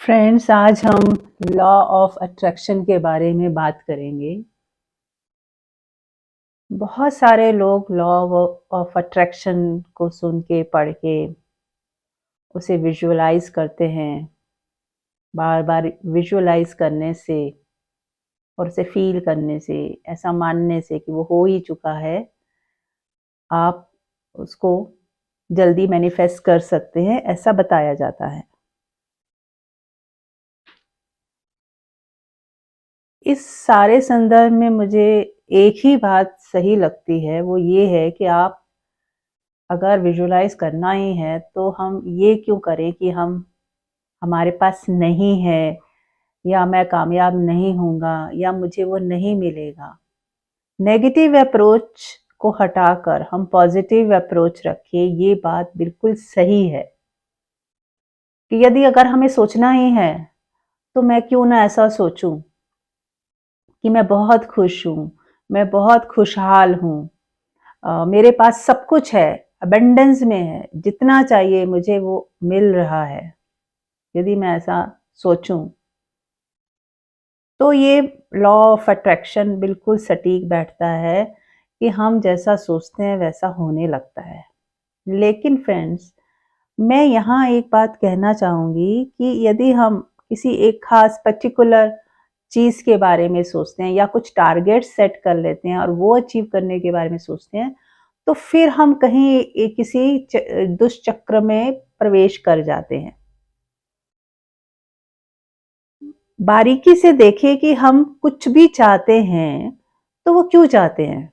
Friends, आज हम law of attraction के बारे में बात करेंगे। बहुत सारे लोग लॉ ऑफ अट्रैक्शन को सुन के पढ़ के उसे विजुअलाइज करते हैं। बार बार विजुअलाइज करने से और उसे फील करने से, ऐसा मानने से कि वो हो ही चुका है, आप उसको जल्दी मैनिफेस्ट कर सकते हैं, ऐसा बताया जाता है। इस सारे संदर्भ में मुझे एक ही बात सही लगती है, वो ये है कि आप अगर विजुअलाइज करना ही है तो हम ये क्यों करें कि हमारे पास नहीं है, या मैं कामयाब नहीं होऊंगा, या मुझे वो नहीं मिलेगा। नेगेटिव अप्रोच को हटाकर हम पॉजिटिव अप्रोच रखें, ये बात बिल्कुल सही है कि यदि अगर हमें सोचना ही है तो मैं क्यों ना ऐसा सोचूं कि मैं बहुत खुश हूँ, मैं बहुत खुशहाल हूँ, मेरे पास सब कुछ है, अबेंडेंस में है, जितना चाहिए मुझे वो मिल रहा है। यदि मैं ऐसा सोचूं तो ये लॉ ऑफ अट्रैक्शन बिल्कुल सटीक बैठता है कि हम जैसा सोचते हैं वैसा होने लगता है। लेकिन फ्रेंड्स, मैं यहाँ एक बात कहना चाहूँगी कि यदि हम किसी एक खास पर्टिकुलर चीज़ के बारे में सोचते हैं या कुछ टारगेट सेट कर लेते हैं और वो अचीव करने के बारे में सोचते हैं, तो फिर हम कहीं किसी दुष्चक्र में प्रवेश कर जाते हैं। बारीकी से देखें कि हम कुछ भी चाहते हैं तो वो क्यों चाहते हैं।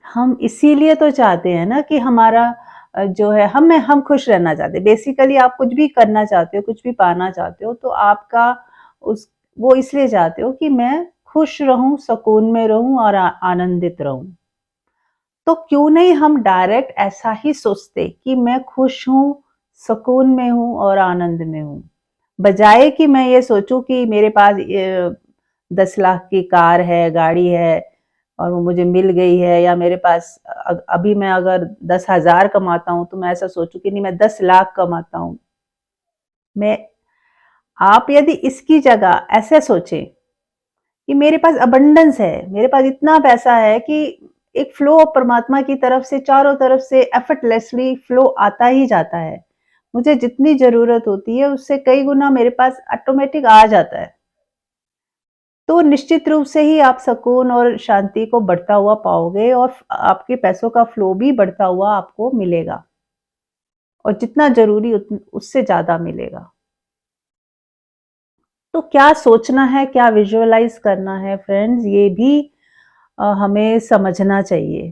हम इसीलिए तो चाहते हैं ना कि हमारा जो है, हम खुश रहना चाहते हैं। बेसिकली आप कुछ भी करना चाहते हो, कुछ भी पाना चाहते हो, तो आपका उस वो इसलिए चाहते हो कि मैं खुश रहूं, सुकून में रहूं और आनंदित रहूं। तो क्यों नहीं हम डायरेक्ट ऐसा ही सोचते कि मैं खुश हूं, सुकून में हूं और आनंद में हूं, बजाय कि मैं ये सोचूं कि मेरे पास 10 लाख की कार है, गाड़ी है और वो मुझे मिल गई है, या मेरे पास अभी मैं अगर 10,000 कमाता हूँ तो मैं ऐसा सोचूं कि नहीं, मैं 10 लाख कमाता हूँ। मैं आप यदि इसकी जगह ऐसे सोचें कि मेरे पास अबंडेंस है, मेरे पास इतना पैसा है कि एक फ्लो परमात्मा की तरफ से चारों तरफ से एफर्टलेसली फ्लो आता ही जाता है। मुझे जितनी जरूरत होती है उससे कई गुना मेरे पास ऑटोमेटिक आ जाता है। तो निश्चित रूप से ही आप सुकून और शांति को बढ़ता हुआ पाओगे और आपके पैसों का फ्लो भी बढ़ता हुआ आपको मिलेगा, और जितना जरूरी उससे ज्यादा मिलेगा। तो क्या सोचना है, क्या विजुअलाइज करना है फ्रेंड्स, ये भी हमें समझना चाहिए।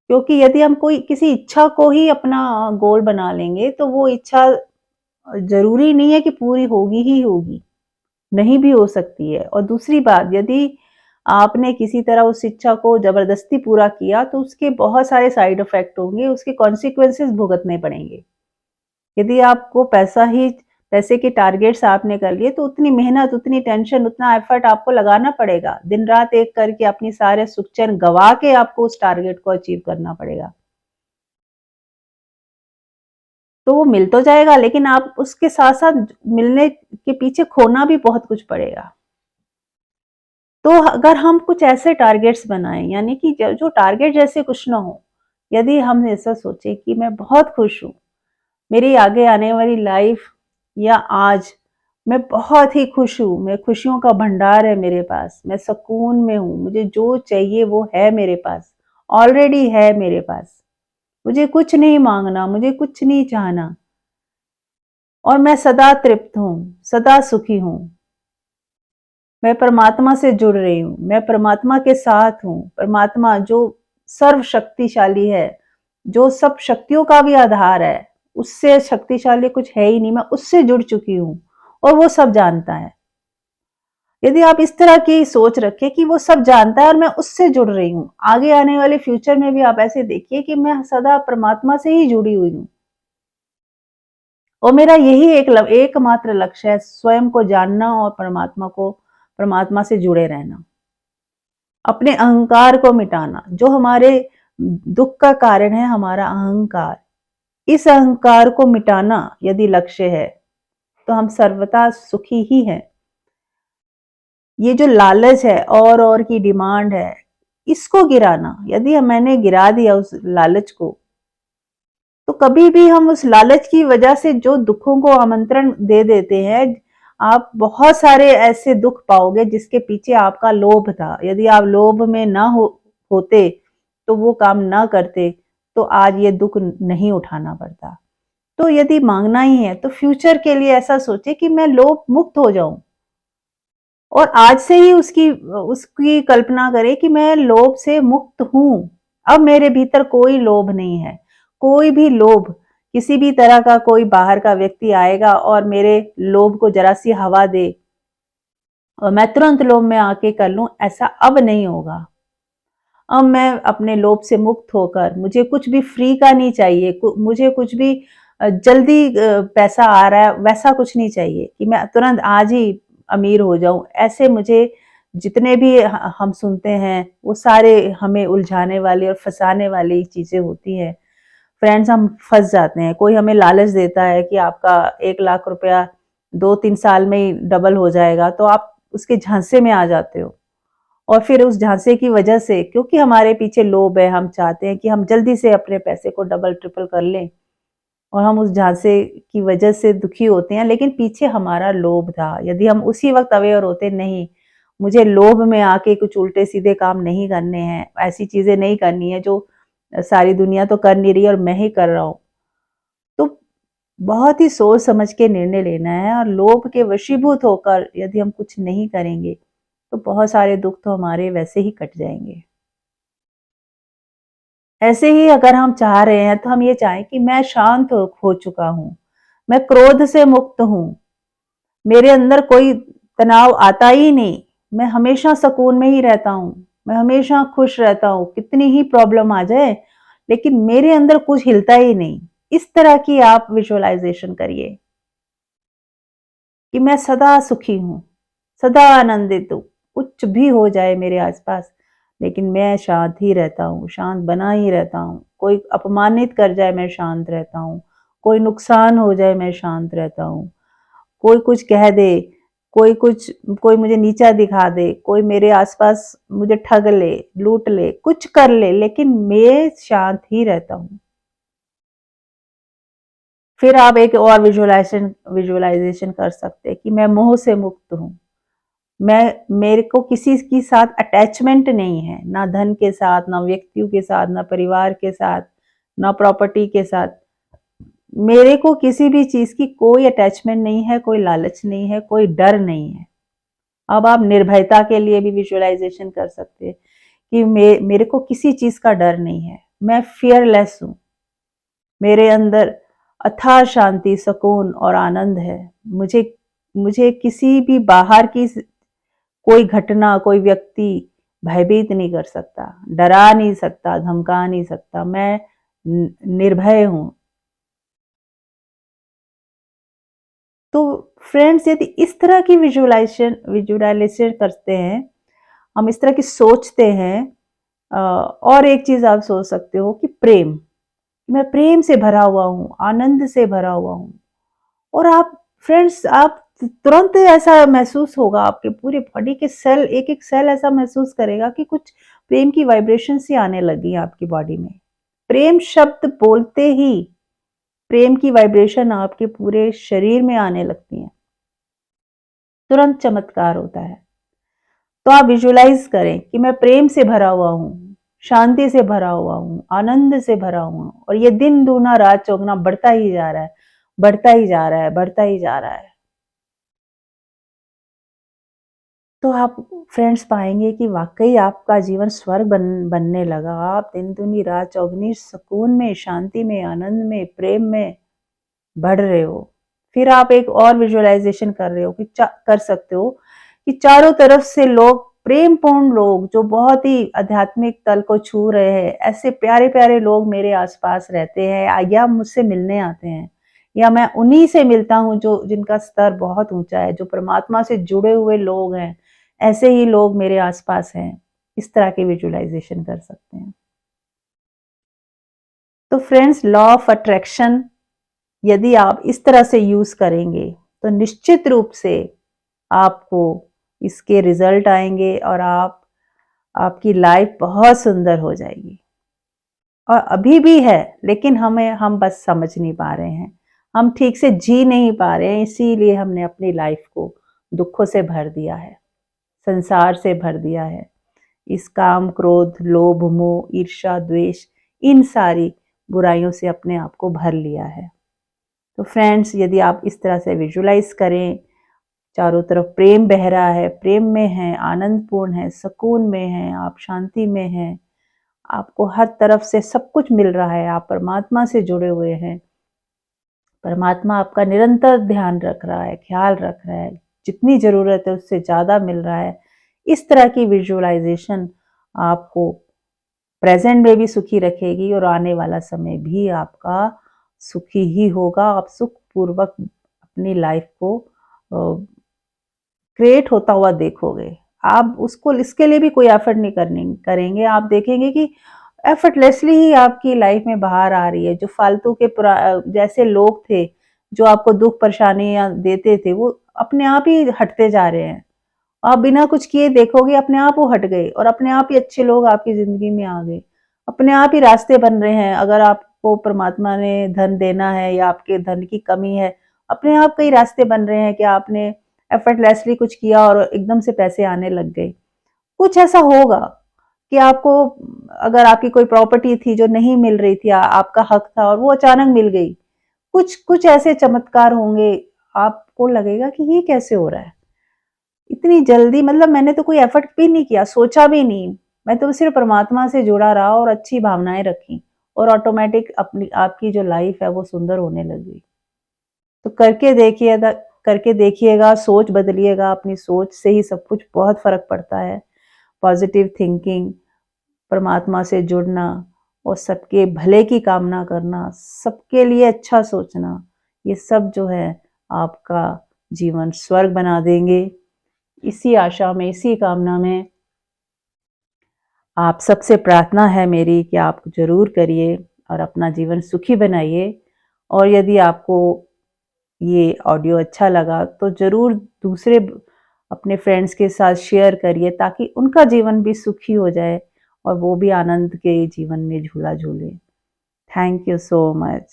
क्योंकि यदि हम कोई किसी इच्छा को ही अपना गोल बना लेंगे तो वो इच्छा जरूरी नहीं है कि पूरी होगी ही होगी, नहीं भी हो सकती है। और दूसरी बात, यदि आपने किसी तरह उस इच्छा को जबरदस्ती पूरा किया तो उसके बहुत सारे साइड इफेक्ट होंगे, उसके कॉन्सिक्वेंसेस भुगतने पड़ेंगे। यदि आपको पैसे के टारगेट्स आपने कर लिए तो उतनी मेहनत, उतनी टेंशन, उतना एफर्ट आपको लगाना पड़ेगा। दिन रात एक करके अपनी सारे सुख चैन गवा के आपको उस टारगेट को अचीव करना पड़ेगा। तो वो मिल तो जाएगा, लेकिन आप उसके साथ साथ मिलने के पीछे खोना भी बहुत कुछ पड़ेगा। तो अगर हम कुछ ऐसे टारगेट्स बनाएं, यानी कि जो टारगेट जैसे कुछ ना हो, यदि हम ऐसा सोचे कि मैं बहुत खुश हूँ, मेरी आगे आने वाली लाइफ या आज मैं बहुत ही खुश हूँ, मैं खुशियों का भंडार है मेरे पास, मैं सुकून में हूँ, मुझे जो चाहिए वो है मेरे पास, ऑलरेडी है मेरे पास, मुझे कुछ नहीं मांगना, मुझे कुछ नहीं चाहना, और मैं सदा तृप्त हूँ, सदा सुखी हूँ। मैं परमात्मा से जुड़ रही हूँ, मैं परमात्मा के साथ हूँ। परमात्मा जो सर्वशक्तिशाली है, जो सब शक्तियों का भी आधार है, उससे शक्तिशाली कुछ है ही नहीं, मैं उससे जुड़ चुकी हूँ और वो सब जानता है। यदि आप इस तरह की सोच रखें कि वो सब जानता है और मैं उससे जुड़ रही हूँ, आगे आने वाले फ्यूचर में भी आप ऐसे देखिए कि मैं सदा परमात्मा से ही जुड़ी हुई हूँ, और मेरा यही एकमात्र लक्ष्य है, स्वयं को जानना और परमात्मा से जुड़े रहना, अपने अहंकार को मिटाना। जो हमारे दुख का कारण है, हमारा अहंकार, इस अहंकार को मिटाना यदि लक्ष्य है, तो हम सर्वथा सुखी ही हैं। ये जो लालच है और की डिमांड है, इसको गिराना, यदि मैंने गिरा दिया उस लालच को, तो कभी भी हम उस लालच की वजह से जो दुखों को आमंत्रण दे देते हैं, आप बहुत सारे ऐसे दुख पाओगे जिसके पीछे आपका लोभ था। यदि आप लोभ में ना होते, तो वो काम ना करते, तो आज ये दुख नहीं उठाना पड़ता। तो यदि मांगना ही है तो फ्यूचर के लिए ऐसा सोचे कि मैं लोभ मुक्त हो जाऊं, और आज से ही उसकी उसकी कल्पना करें कि मैं लोभ से मुक्त हूं। अब मेरे भीतर कोई लोभ नहीं है। कोई भी लोभ, किसी भी तरह का कोई बाहर का व्यक्ति आएगा और मेरे लोभ को जरा सी हवा दे और मैं तुरंत लोभ में आके कर लूं, ऐसा अब नहीं होगा। अब मैं अपने लोभ से मुक्त होकर, मुझे कुछ भी फ्री का नहीं चाहिए, मुझे कुछ भी जल्दी पैसा आ रहा है वैसा कुछ नहीं चाहिए कि मैं तुरंत आज ही अमीर हो जाऊं। ऐसे मुझे जितने भी हम सुनते हैं वो सारे हमें उलझाने वाली और फंसाने वाली चीजें होती हैं। फ्रेंड्स, हम फंस जाते हैं। कोई हमें लालच देता है कि आपका 1 लाख रुपया 2-3 साल में ही डबल हो जाएगा, तो आप उसके झांसे में आ जाते हो। और फिर उस झांसे की वजह से, क्योंकि हमारे पीछे लोभ है, हम चाहते हैं कि हम जल्दी से अपने पैसे को डबल ट्रिपल कर लें, और हम उस झांसे की वजह से दुखी होते हैं, लेकिन पीछे हमारा लोभ था। यदि हम उसी वक्त अवेयर होते, नहीं, मुझे लोभ में आके कुछ उल्टे सीधे काम नहीं करने हैं, ऐसी चीजें नहीं करनी है जो सारी दुनिया तो कर नहीं रही और मैं ही कर रहा हूं, तो बहुत ही सोच समझ के निर्णय लेना है। और लोभ के वशीभूत होकर यदि हम कुछ नहीं करेंगे, तो बहुत सारे दुख तो हमारे वैसे ही कट जाएंगे। ऐसे ही अगर हम चाह रहे हैं तो हम ये चाहें कि मैं शांत हो चुका हूं, मैं क्रोध से मुक्त हूं, मेरे अंदर कोई तनाव आता ही नहीं, मैं हमेशा सुकून में ही रहता हूं, मैं हमेशा खुश रहता हूं, कितनी ही प्रॉब्लम आ जाए लेकिन मेरे अंदर कुछ हिलता ही नहीं। इस तरह की आप विजुअलाइजेशन करिए कि मैं सदा सुखी हूं, सदा आनंदित हूं, कुछ भी हो जाए मेरे आसपास, लेकिन मैं शांत ही रहता हूँ, शांत बना ही रहता हूँ। कोई अपमानित कर जाए मैं शांत रहता हूँ, कोई नुकसान हो जाए मैं शांत रहता हूँ, कोई कुछ कह दे, कोई मुझे नीचा दिखा दे, कोई मेरे आसपास मुझे ठग ले, लूट ले, कुछ कर ले, लेकिन मैं शांत ही रहता हूँ। फिर आप एक और विजुअलाइजेशन कर सकते हैं कि मैं मोह से मुक्त हूँ। मेरे को किसी के साथ अटैचमेंट नहीं है, ना धन के साथ, ना व्यक्तियों के साथ, ना परिवार के साथ, ना प्रॉपर्टी के साथ। मेरे को किसी भी चीज की कोई अटैचमेंट नहीं है, कोई लालच नहीं है, कोई डर नहीं है। अब आप निर्भयता के लिए भी विजुअलाइजेशन कर सकते हैं कि मेरे को किसी चीज का डर नहीं है, मैं फियरलेस हूं, मेरे अंदर अथाह शांति, सुकून और आनंद है। मुझे मुझे किसी भी बाहर की कोई घटना, कोई व्यक्ति भयभीत नहीं कर सकता, डरा नहीं सकता, धमका नहीं सकता। मैं निर्भय हूं। तो फ्रेंड्स, यदि इस तरह की विजुअलाइजेशन करते हैं, हम इस तरह की सोचते हैं, और एक चीज आप सोच सकते हो कि प्रेम, मैं प्रेम से भरा हुआ हूं, आनंद से भरा हुआ हूं। और आप फ्रेंड्स, आप तुरंत ऐसा महसूस होगा, आपके पूरे बॉडी के सेल, एक एक सेल ऐसा महसूस करेगा कि कुछ प्रेम की वाइब्रेशन सी आने लगी है आपकी बॉडी में। प्रेम शब्द बोलते ही प्रेम की वाइब्रेशन आपके पूरे शरीर में आने लगती है, तुरंत चमत्कार होता है। तो आप विजुअलाइज करें कि मैं प्रेम से भरा हुआ हूँ, शांति से भरा हुआ हूँ, आनंद से भरा हुआ हूँ, और ये दिन दूना रात चौगुना बढ़ता ही जा रहा है, बढ़ता ही जा रहा है, बढ़ता ही जा रहा है। तो आप फ्रेंड्स पाएंगे कि वाकई आपका जीवन स्वर्ग बनने लगा। आप दिन दुनी रात चौगुनी सुकून में, शांति में, आनंद में, प्रेम में बढ़ रहे हो। फिर आप एक और विजुअलाइजेशन कर रहे हो कि कर सकते हो कि चारों तरफ से लोग, प्रेम पूर्ण लोग जो बहुत ही आध्यात्मिक तल को छू रहे हैं, ऐसे प्यारे प्यारे लोग मेरे आसपास रहते हैं, या मुझसे मिलने आते हैं, या मैं उन्हीं से मिलता हूँ जो जिनका स्तर बहुत ऊंचा है, जो परमात्मा से जुड़े हुए लोग हैं, ऐसे ही लोग मेरे आसपास हैं। इस तरह के विजुअलाइजेशन कर सकते हैं। तो फ्रेंड्स, लॉ ऑफ अट्रैक्शन यदि आप इस तरह से यूज करेंगे तो निश्चित रूप से आपको इसके रिजल्ट आएंगे और आपकी लाइफ बहुत सुंदर हो जाएगी। और अभी भी है, लेकिन हम बस समझ नहीं पा रहे हैं, हम ठीक से जी नहीं पा रहे हैं, इसीलिए हमने अपनी लाइफ को दुखों से भर दिया है, संसार से भर दिया है। इस काम, क्रोध, लोभ, मोह, ईर्ष्या, द्वेष, इन सारी बुराइयों से अपने आप को भर लिया है। तो फ्रेंड्स, यदि आप इस तरह से विजुलाइज करें, चारों तरफ प्रेम बह रहा है, प्रेम में है, आनंदपूर्ण है, सुकून में है, आप शांति में हैं, आपको हर तरफ से सब कुछ मिल रहा है, आप परमात्मा से जुड़े हुए हैं, परमात्मा आपका निरंतर ध्यान रख रहा है, ख्याल रख रहा है, जितनी ज़रूरत है उससे ज़्यादा मिल रहा है। इस तरह की विजुअलाइजेशन आपको प्रेजेंट में भी सुखी रखेगी और आने वाला समय भी आपका सुखी ही होगा। आप सुखपूर्वक अपनी लाइफ को क्रिएट होता हुआ देखोगे। आप उसको इसके लिए भी कोई एफर्ट नहीं करेंगे, आप देखेंगे कि एफर्टलेसली ही आपकी लाइफ में बाहर आ रही है। जो फालतू के जैसे लोग थे जो आपको दुख परेशानियां देते थे, वो अपने आप ही हटते जा रहे हैं। आप बिना कुछ किए देखोगे अपने आप वो हट गए और अपने आप ही अच्छे लोग आपकी जिंदगी में आ गए, अपने आप ही रास्ते बन रहे हैं। अगर आपको परमात्मा ने धन देना है या आपके धन की कमी है, अपने आप कई रास्ते बन रहे हैं कि आपने एफर्टलेसली कुछ किया और एकदम से पैसे आने लग गए। कुछ ऐसा होगा कि आपको, अगर आपकी कोई प्रॉपर्टी थी जो नहीं मिल रही थी, आपका हक था और वो अचानक मिल गई, कुछ कुछ ऐसे चमत्कार होंगे, आपको लगेगा कि ये कैसे हो रहा है इतनी जल्दी। मतलब मैंने तो कोई एफर्ट भी नहीं किया, सोचा भी नहीं, मैं तो सिर्फ परमात्मा से जुड़ा रहा और अच्छी भावनाएं रखी और ऑटोमेटिक अपनी आपकी जो लाइफ है वो सुंदर होने लगी। तो करके देखिएगा, सोच बदलिएगा, अपनी सोच से ही सब कुछ बहुत फर्क पड़ता है। पॉजिटिव थिंकिंग, परमात्मा से जुड़ना और सबके भले की कामना करना, सबके लिए अच्छा सोचना, ये सब जो है आपका जीवन स्वर्ग बना देंगे। इसी आशा में, इसी कामना में आप सबसे प्रार्थना है मेरी कि आप जरूर करिए और अपना जीवन सुखी बनाइए। और यदि आपको ये ऑडियो अच्छा लगा तो ज़रूर दूसरे अपने फ्रेंड्स के साथ शेयर करिए, ताकि उनका जीवन भी सुखी हो जाए और वो भी आनंद के जीवन में झूला झूले। Thank you so much.